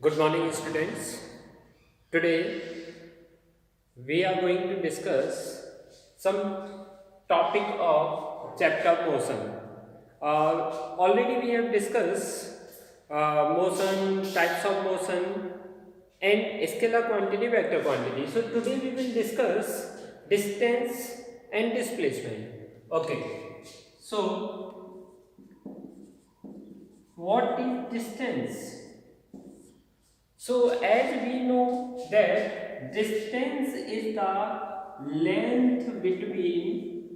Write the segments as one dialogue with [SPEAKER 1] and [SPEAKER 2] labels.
[SPEAKER 1] Good morning, students. Today we are going to discuss some topic of chapter motion. Already we have discussed motion, types of motion, and scalar quantity, vector quantity. So today we will discuss distance and displacement. Okay. So what is distance? So as we know that distance is the length between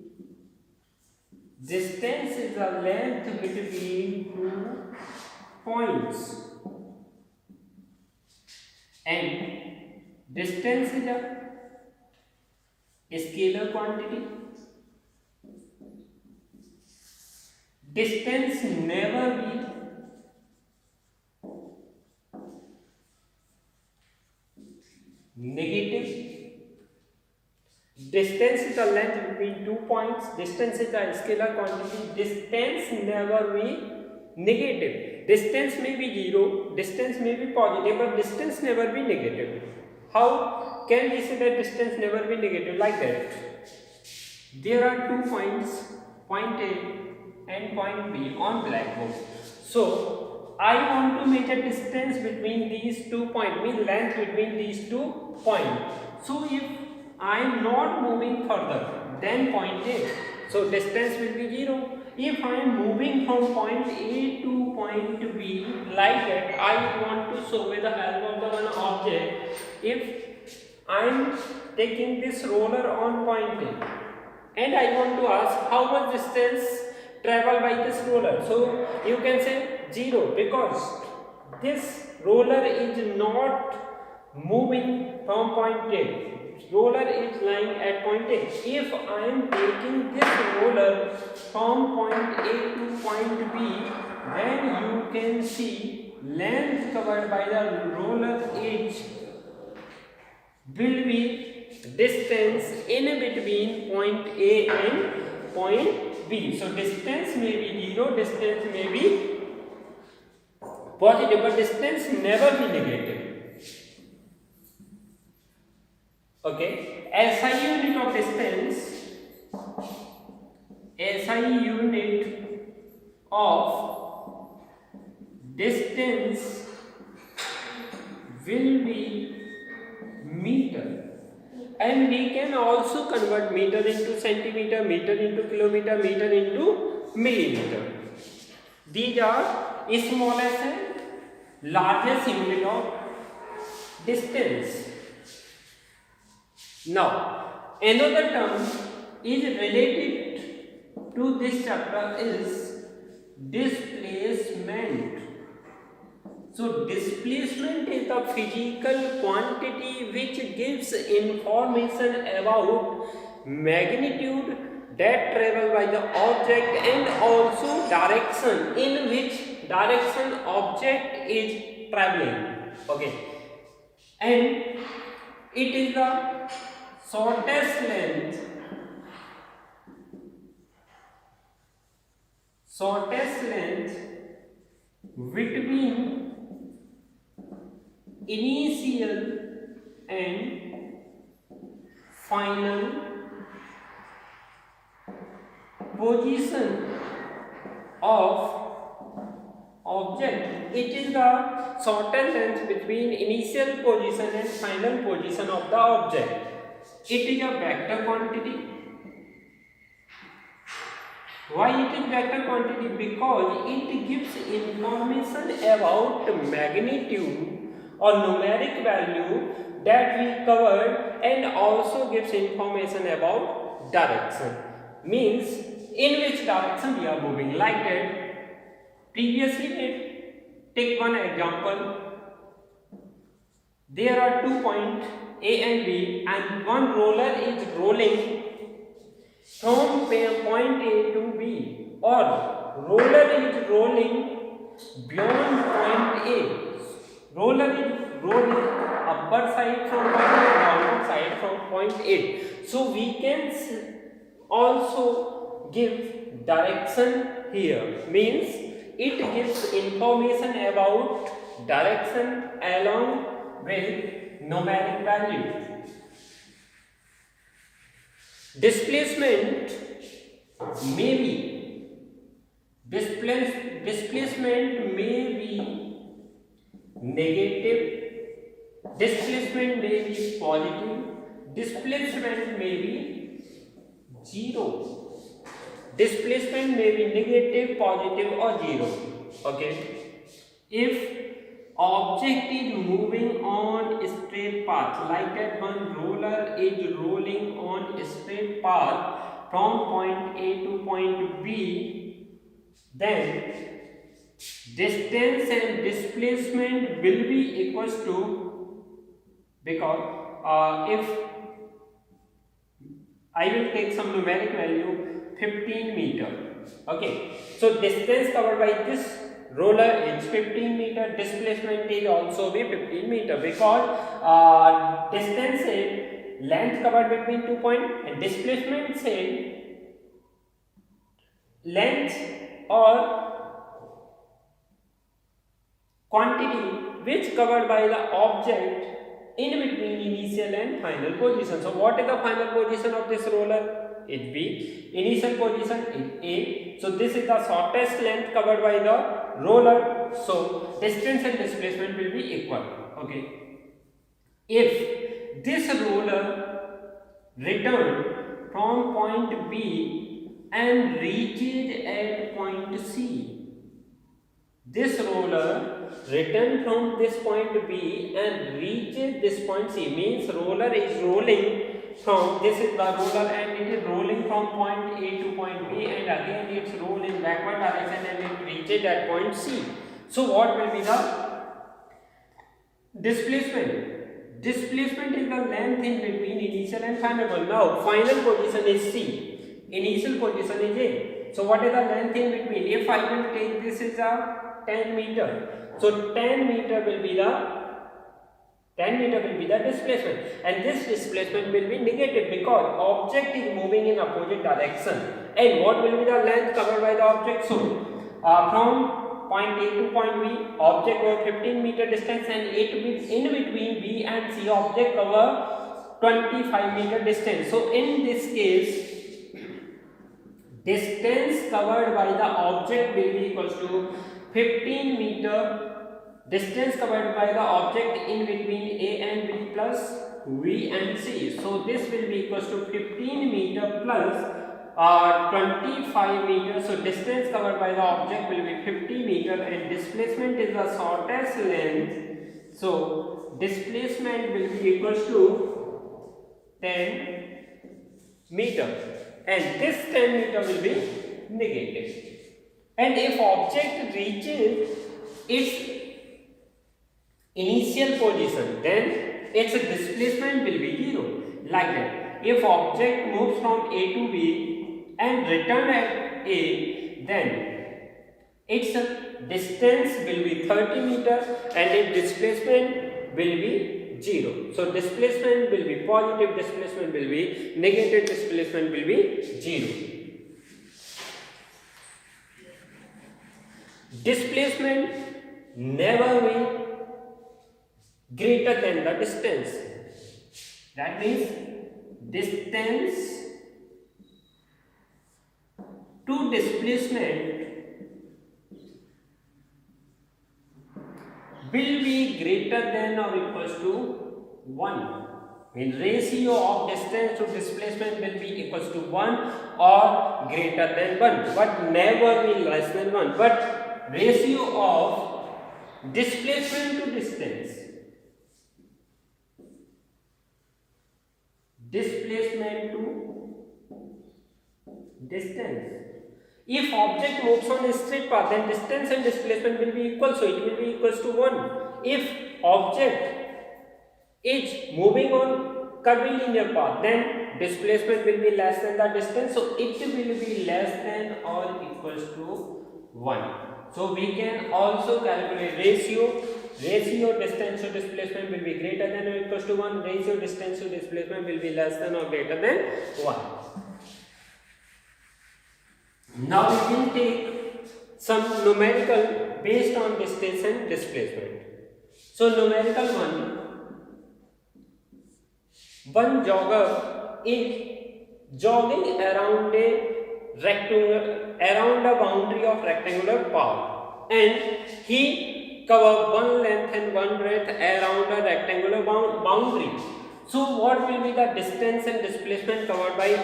[SPEAKER 1] two points, and distance is a scalar quantity. Distance never be negative. Distance is the length between two points. Distance is a scalar quantity. Distance never be negative. Distance may be 0, distance may be positive, but distance never be negative. How can we say that distance never be negative? Like that. There are 2 points, point A and point B on blackboard. So I want to measure distance between these 2 points, mean length between these 2 points. So if I am not moving further than point A, so distance will be 0. If I am moving from point A to point B like that, I want to show with the help of the one object. If I am taking this roller on point A and I want to ask how much distance travel by this roller, so you can say 0, because this roller is not moving from point A. Roller is lying at point A. If I am taking this roller from point A to point B, then you can see length covered by the roller edge will be distance in between point A and point B. So distance may be 0, distance may be positive, but distance never be negative. Okay, SI unit of distance, SI unit of distance will be meter, and we can also convert meter into centimeter, meter into kilometer, meter into millimeter. These are smallest and largest unit of distance. Now, another term is related to this chapter is displacement. So, displacement is the physical quantity which gives information about magnitude that travel by the object and also direction, in which direction object is traveling. Okay, and it is the shortest length between initial and final position of object. It is the shortest length between initial position and final position of the object. It is a vector quantity. Why it is vector quantity? Because it gives information about magnitude or numeric value that we covered, and also gives information about direction, means in which direction we are moving, like that. Previously, take one example. There are 2 points A and B, and one roller is rolling from point A to B, or roller is rolling beyond point A. Roller is rolling upward side from point A, downward side from point A. So we can also give direction here, means it gives information about direction along with numeric value. Displacement may be negative, displacement may be positive, displacement may be zero. Displacement may be negative, positive or zero. Okay. If object is moving on a straight path, like that one roller is rolling on a straight path from point A to point B, then distance and displacement will be equals to, because if I will take some numeric value 15 meter. Okay, so distance covered by this roller is 15 meter, displacement is also be 15 meter, because distance is length covered between 2 points and displacement say length or quantity which covered by the object in between initial and final position. So what is the final position of this roller? It B. Initial position is A. So this is the shortest length covered by the roller. So distance and displacement will be equal. Okay. If this roller returned from point B and reached at point C, this roller returned from this point B and reached this point C, means roller is rolling from, this is the roller and it is rolling from point A to point B, and again it's roll in backward direction and it reaches at point C. So what will be the displacement? Displacement is the length in between initial and final one. Now final position is C, initial position is A. So what is the length in between? If I will take this is a 10 meter, so 10 meter will be the displacement, and this displacement will be negative because object is moving in opposite direction. And what will be the length covered by the object? So from point A to point B, object over 15 meter distance, and in between B and C, object cover 25 meter distance. So in this case, distance covered by the object will be equals to 15 meter, distance covered by the object in between A and B plus V and C. So this will be equals to 15 meter plus 25 meter. So distance covered by the object will be 50 meter, and displacement is the shortest length. So displacement will be equals to 10 meter, and this 10 meter will be negative. And if object reaches its initial position, then its displacement will be 0. Like that, if object moves from A to B and return at A, then its distance will be 30 meter and its displacement will be 0. So displacement will be positive, displacement will be negative, displacement will be 0. Displacement never will greater than the distance. That means distance to displacement will be greater than or equals to 1. Means ratio of distance to displacement will be equals to 1 or greater than 1, but never be less than 1. But ratio of displacement to distance, displacement to distance, if object moves on a straight path, then distance and displacement will be equal, so it will be equals to 1. If object is moving on curvy linear path, then displacement will be less than the distance, so it will be less than or equals to 1. So we can also calculate ratio distance to displacement will be greater than or equals to 1, ratio distance to displacement will be less than or greater than 1. Now we will take some numerical based on distance and displacement. So numerical one jogger is jogging around a boundary of rectangular path, and he cover one length and one breadth around a rectangular boundary. So what will be the distance and displacement covered by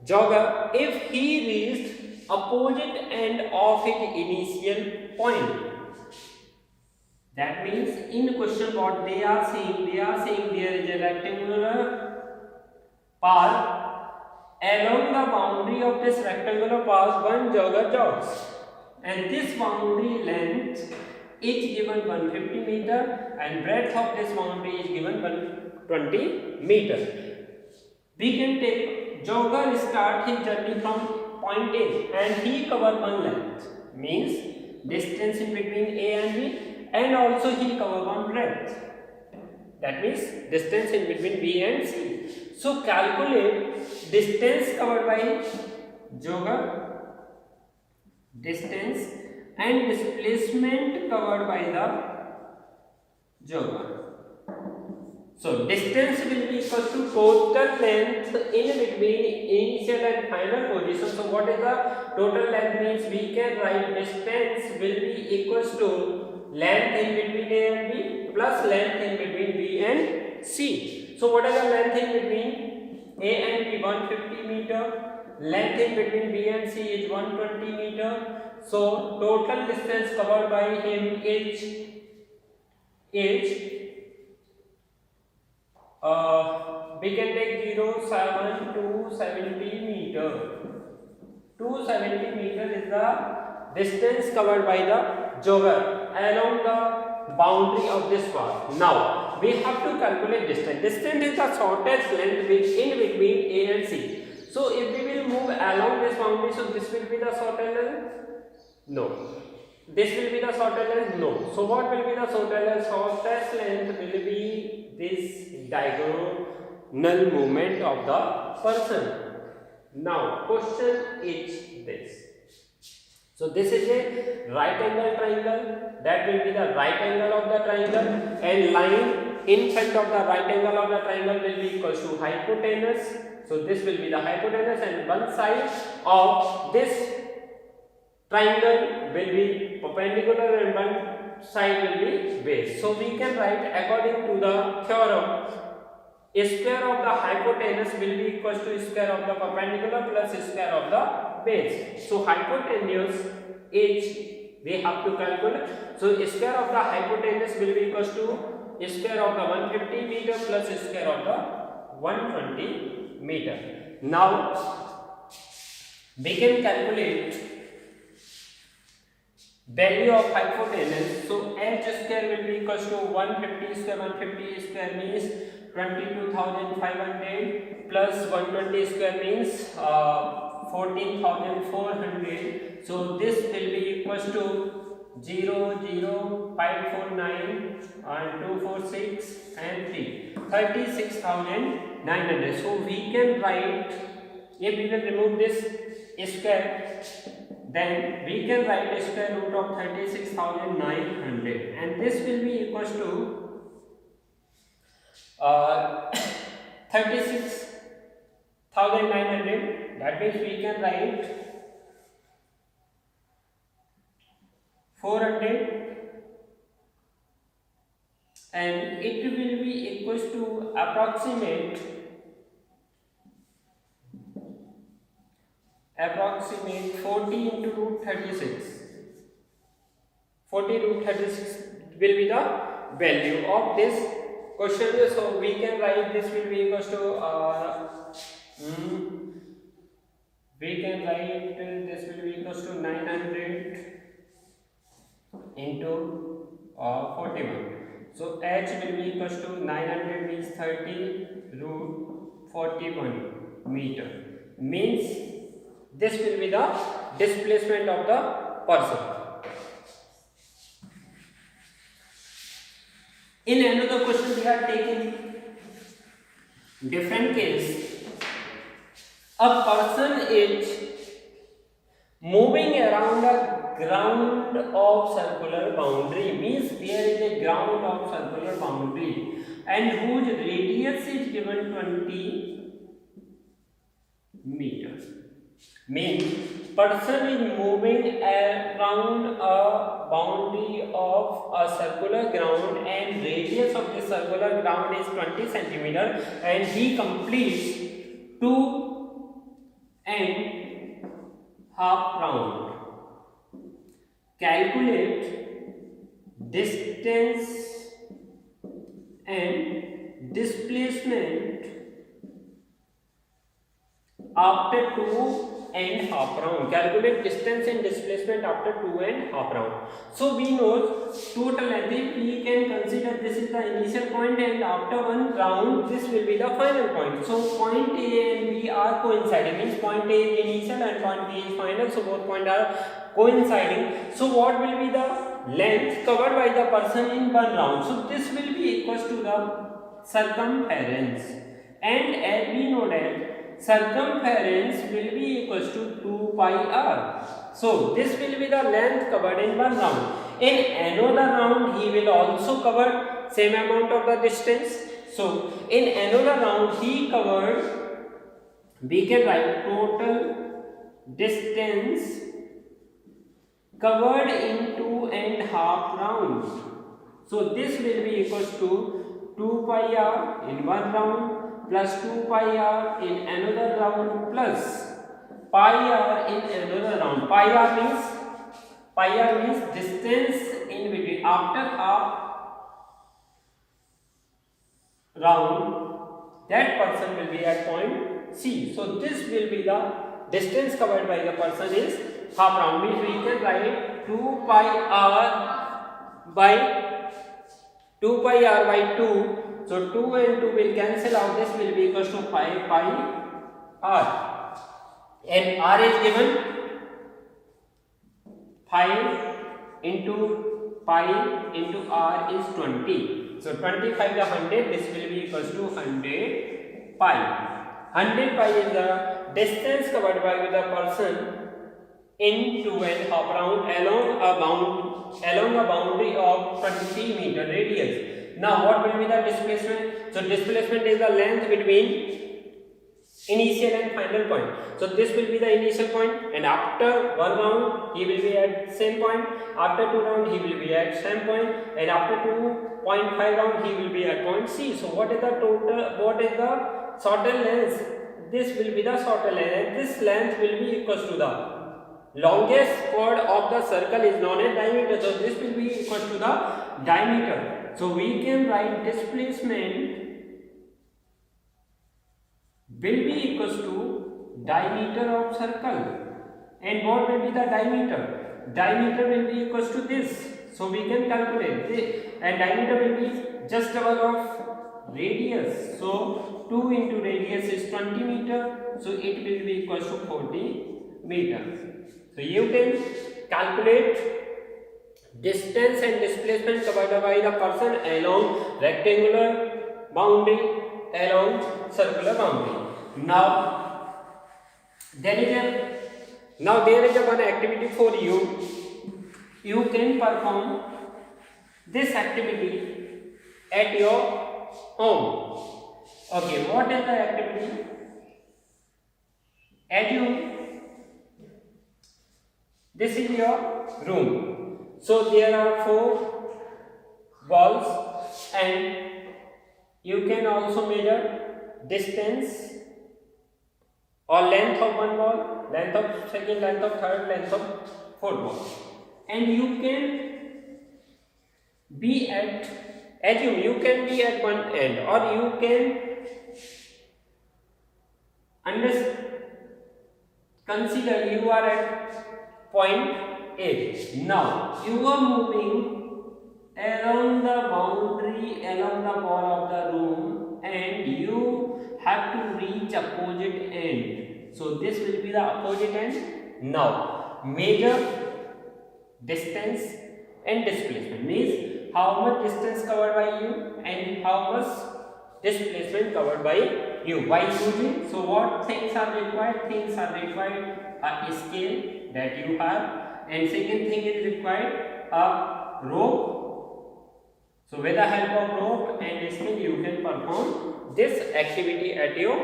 [SPEAKER 1] jogger if he reached opposite end of his initial point? That means in question what they are saying there is a rectangular path. Along the boundary of this rectangular path, one jogger jogs, and this boundary length is given 150 meter and breadth of this boundary is given 120 meter. We can take jogger start his journey from point A and he cover one length, means distance in between A and B, and also he cover one breadth, that means distance in between B and C. So calculate distance covered by jogger, distance and displacement covered by the jogger. So distance will be equal to total length in between initial and final position. So what is the total length means we can write distance will be equals to length in between A and B plus length in between B and C. So what is the length in between A and B? 150 meter. Length in between B and C is 120 meter. So total distance covered by him is we can take 0, 7, 270 meter. 270 meter is the distance covered by the jogger along the boundary of this path. Now we have to calculate distance. Distance is the shortest length in between A and C. So if we will move along this boundary, so this will be the shortest length? No. This will be the shortest length? No. So what will be the shortest length? Shortest length will be this diagonal movement of the person. Now question is this. So this is a right angle triangle. That will be the right angle of the triangle, and line in front of the right angle of the triangle will be equal to hypotenuse. So this will be the hypotenuse, and one side of this triangle will be perpendicular and one side will be base. So we can write according to the theorem, square of the hypotenuse will be equal to square of the perpendicular plus square of the base. So hypotenuse is we have to calculate. So square of the hypotenuse will be equal to square of the 150 meter plus square of the 120 meter. Now we can calculate value of hypotenuse. So h square will be equal to 150 square. 150 square means 22,500 plus 120 square means 14,400. So this will be equal to 00549 and 246 and 3 36,900. So we can write, if we will remove this square, then we can write a square root of 36,900, and this will be equal to 36,900. That means we can write 400, and it will be equal to approximate 40 into root 36. 40 root 36 will be the value of this question. So we can write this will be equal to we can write this will be equal to 900 into 41. So h will be equal to 900 means 30 root 41 meter, means this will be the displacement of the person. In another question we are taking different case. A person is moving around a ground of circular boundary, means there is a ground of circular boundary and whose radius is given 20 meters. Means person is moving around a boundary of a circular ground and radius of the circular ground is 20 centimeter and he completes 2.5 round. Calculate distance and displacement after 2.5 round. Calculate distance and displacement after 2.5 round. So we know total length. We can consider this is the initial point and after one round this will be the final point. So point A and B are coinciding. Means point A is initial and point B is final. So both points are coinciding. So what will be the length covered by the person in one round? So this will be equals to the circumference. And as we know that circumference will be equals to 2 pi r. So this will be the length covered in one round. In another round he will also cover same amount of the distance. So in another round he covered, we can write total distance covered in 2.5 rounds. So this will be equals to 2 pi r in one round plus 2 pi r in another round plus pi r in another round. Pi r means distance in between. After a round that person will be at point C. So this will be the distance covered by the person is half round. Means we can write 2 pi r by 2 pi r by 2. So 2 and 2 will cancel out. This will be equals to 5 pi r. And r is given 5 into pi into r is 20. So 25 is 100. This will be equals to 100 pi. 100 pi is the distance covered by the person in 2.5 round along a boundary of 20 meter radius. Now what will be the displacement? So displacement is the length between initial and final point. So this will be the initial point and after one round he will be at same point. After two round he will be at same point and after 2.5 round he will be at point C. So what is the shorter length? This will be the shorter length and this length will be equals to the longest chord of the circle is known as diameter. So this will be equals to the diameter. So we can write displacement will be equals to diameter of circle. And what will be the diameter? Diameter will be equals to this. So we can calculate this. And diameter will be just double of radius. So 2 into radius is 20 meter. So it will be equals to 40 meters. So you can calculate distance and displacement covered by the person along rectangular boundary, along circular boundary. Now there is a one activity for you. You can perform this activity at your home. Okay, what is the activity? Assume this is your room. So there are 4 walls and you can also measure distance or length of one wall, length of second, length of third, length of fourth wall. And you can be at, assume you can be at one end or you can consider you are at point A. Now you are moving along the boundary, along the wall of the room and you have to reach opposite end. So this will be the opposite end. Now measure distance and displacement, means how much distance covered by you and how much displacement covered by you by using. So what things are required? Things are required a scale that you have and second thing is required a rope. So with the help of rope and scale you can perform this activity at your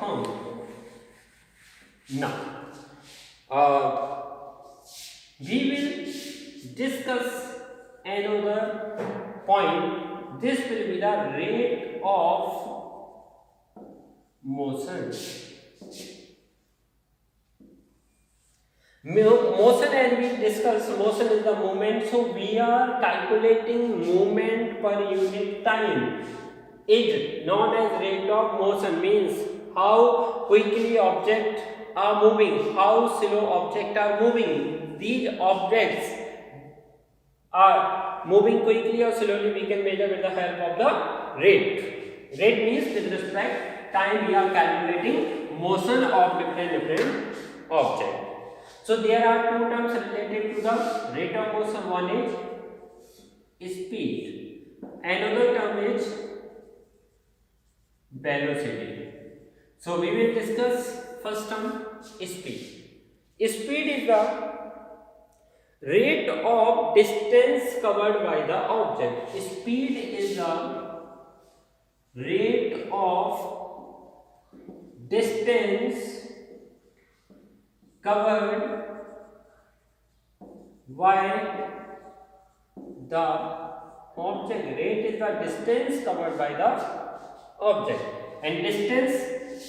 [SPEAKER 1] home. Now we will discuss another point. This will be the rate of motion. Motion, as we discussed, motion is the movement. So we are calculating movement per unit time is known as rate of motion. Means how quickly objects are moving, how slow objects are moving. These objects are moving quickly or slowly, we can measure with the help of the rate. Rate means with respect time we are calculating motion of different objects. So there are two terms related to the rate of motion. One is speed, another term is velocity. So we will discuss first term, speed. Speed is the rate of distance covered by the object. Speed is the rate of distance covered by the object. Rate is the distance covered by the object, and distance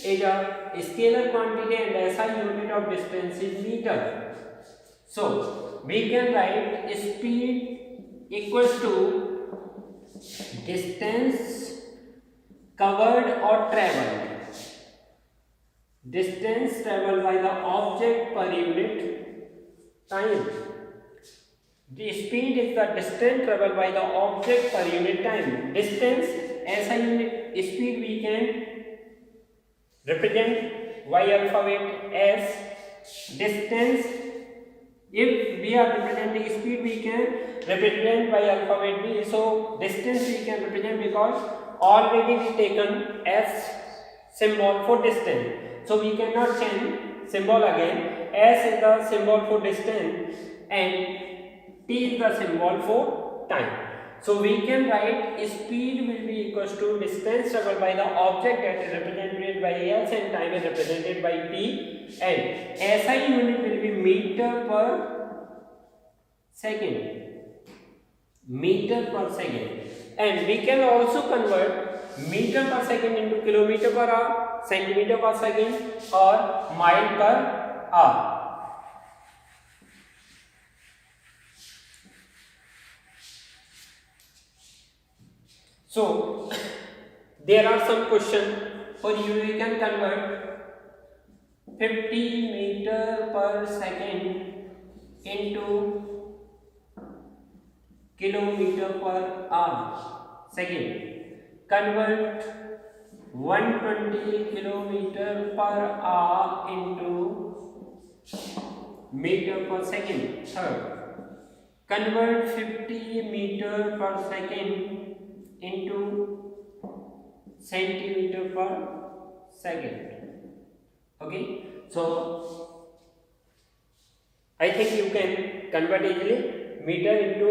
[SPEAKER 1] is a scalar quantity and SI unit of distance is meter. So we can write speed equals to distance covered or traveled. Distance traveled by the object per unit time. The speed is the distance traveled by the object per unit time. Distance SI unit, speed we can represent by alphabet as distance. If we are representing speed, we can represent by alphabet B. So distance we can represent because already we taken S symbol for distance. So we cannot change symbol again. S is the symbol for distance and T is the symbol for time. So we can write speed will be equals to distance traveled by the object, that is represented by S, and time is represented by T, and SI unit will be meter per second. Meter per second. And we can also convert meter per second into kilometer per hour, centimeter per second, or mile per hour. So there are some questions for you. You can convert 50 meter per second into kilometer per hour second. Convert 120 kilometer per hour into meter per second. Third, convert 50 meter per second into centimeter per second. Okay, so I think you can convert easily meter into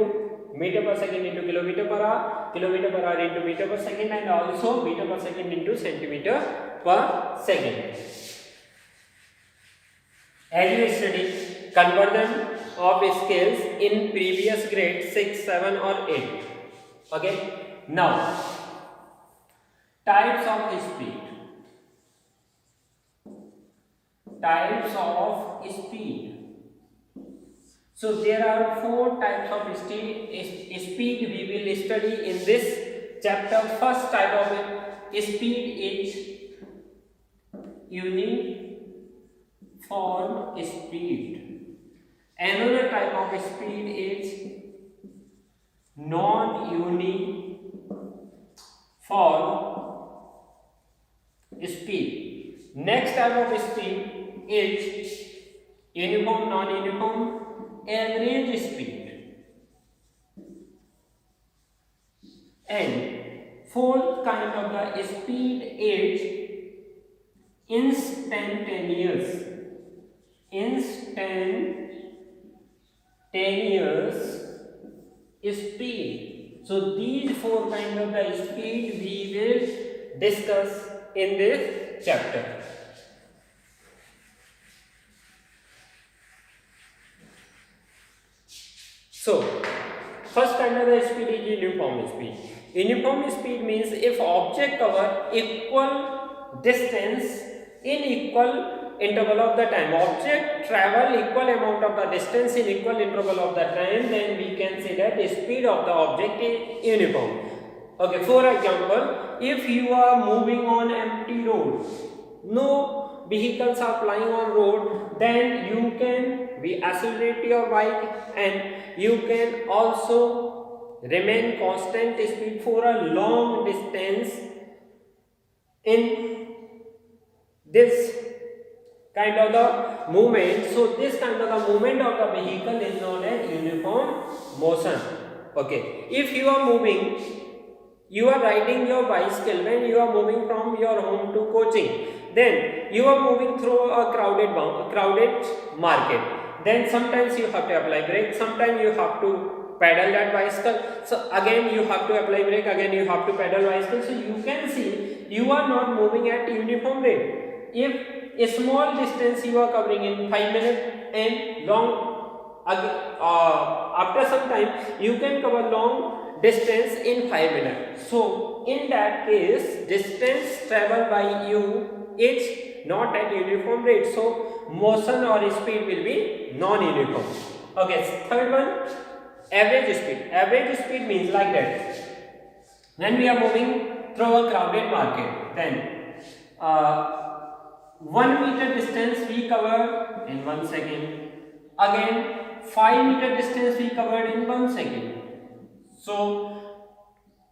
[SPEAKER 1] meter per second into kilometer per hour into meter per second, and also meter per second into centimeter per second. As you study conversion of scales in previous grade 6, 7 or 8. Okay. Now, types of speed. Types of speed. So there are 4 types of speed we will study in this chapter. First type of speed is uniform speed. Another type of speed is non-uniform speed. Next type of speed is uniform, non-uniform, average speed. And fourth kind of the speed is instantaneous. Instantaneous 10 years speed. So these four kind of the speed we will discuss in this chapter. So first kind of the speed is uniform speed. Uniform speed means if object cover equal distance in equal interval of the time, object travel equal amount of the distance in equal interval of the time, then we can say that the speed of the object is uniform. Okay, for example, if you are moving on empty road, no vehicles are flying on road, then you can be accelerate your bike and you can also remain constant speed for a long distance in this kind of the movement. So this kind of the movement of the vehicle is known as uniform motion. Okay, if you are moving, you are riding your bicycle when you are moving from your home to coaching, then you are moving through a crowded market, then sometimes you have to apply brake, sometimes you have to pedal that bicycle, so again you have to apply brake, again you have to pedal bicycle. So you can see you are not moving at uniform rate. If a small distance you are covering in 5 minutes and long after some time you can cover long distance in 5 minutes. So in that case distance traveled by you is not at uniform rate, so motion or speed will be non-uniform. Okay, third one, average speed. Average speed means like that, when we are moving through a crowded market, then 1 meter distance we cover in 1 second, again 5 meter distance we covered in 1 second. So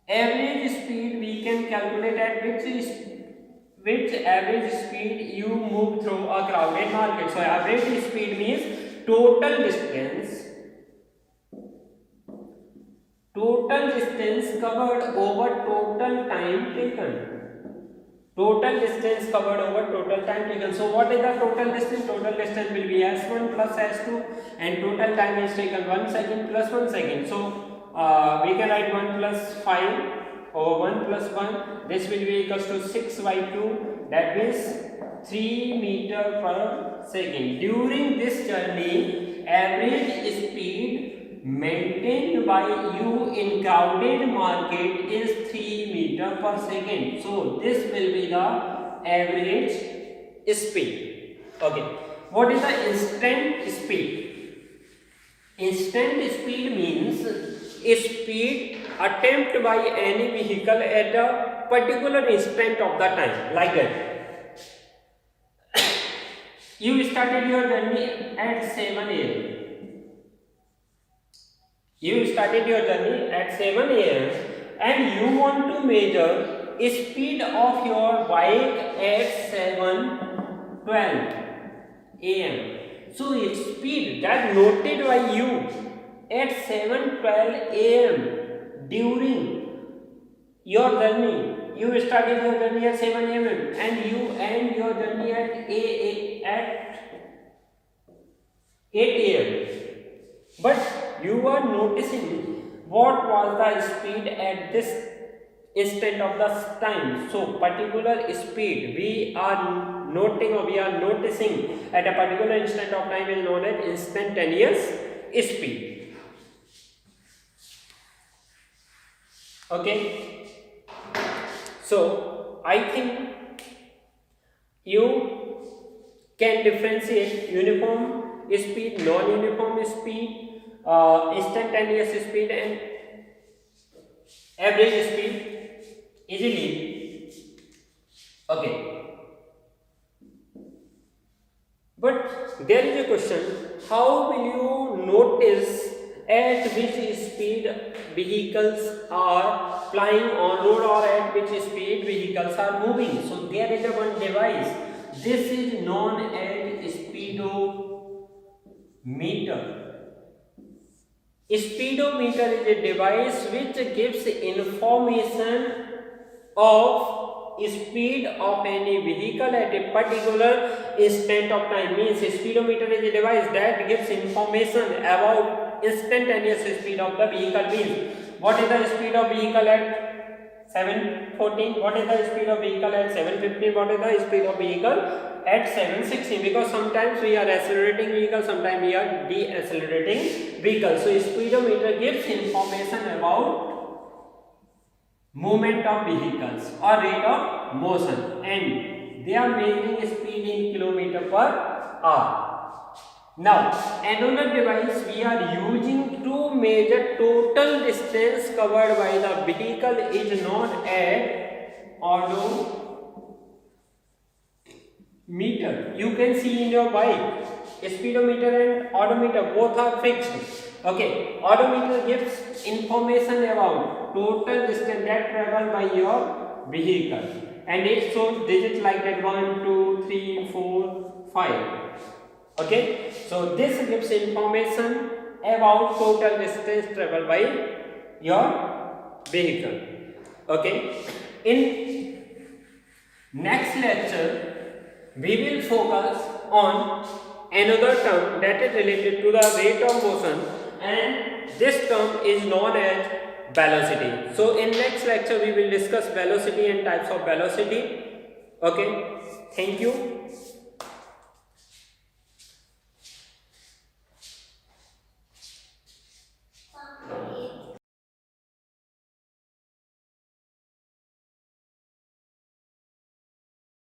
[SPEAKER 1] average speed we can calculate at which average speed you move through a crowded market. So average speed means total distance covered over total time taken. Total distance covered over total time taken. So what is the total distance? Total distance will be s1 plus s2 and total time is taken 1 second plus 1 second. So we can write 1 plus 5 over 1 plus 1. This will be equals to 6 by 2. That means 3 meter per second. During this journey, average speed maintained by you in crowded market is 3 meter per second. So this will be the average speed. Okay, what is the instant speed? Instant speed means a speed attempt by any vehicle at a particular instant of the time, like that. You started your journey at 7 a.m. You started your journey at 7 a.m. and you want to measure a speed of your bike at 7:12 a.m. So its speed that noted by you at 7:12 a.m. during your journey. You started your journey at 7 a.m. and you end your journey at 8 a.m. But you are noticing what was the speed at this instant of the time. So particular speed we are noting or we are noticing at a particular instant of time is known as instantaneous speed. Okay, so I think you can differentiate uniform speed, non-uniform speed, instantaneous speed and average speed easily. Okay, but there is a question, how will you notice at which speed vehicles are flying on road or at which speed vehicles are moving? So there is a one device, this is known as speedometer. Speedometer is a device which gives information of speed of any vehicle at a particular instant of time. Means speedometer is a device that gives information about instantaneous speed of the vehicle means what is the speed of vehicle at 714, what is the speed of vehicle at 715, what is the speed of vehicle at 716, because sometimes we are accelerating vehicle, sometimes we are deaccelerating vehicle. So speedometer gives information about movement of vehicles or rate of motion, and they are measuring speed in kilometer per hour. Now, another device we are using to measure total distance covered by the vehicle is known as odometer. You can see in your bike, speedometer and odometer both are fixed. Okay, odometer gives information about total distance that traveled by your vehicle, and it shows digits like that 1, 2, 3, 4, 5. Okay, so this gives information about total distance traveled by your vehicle. Okay, in next lecture we will focus on another term that is related to the rate of motion, and this term is known as velocity. So in next lecture we will discuss velocity and types of velocity. Okay, thank you.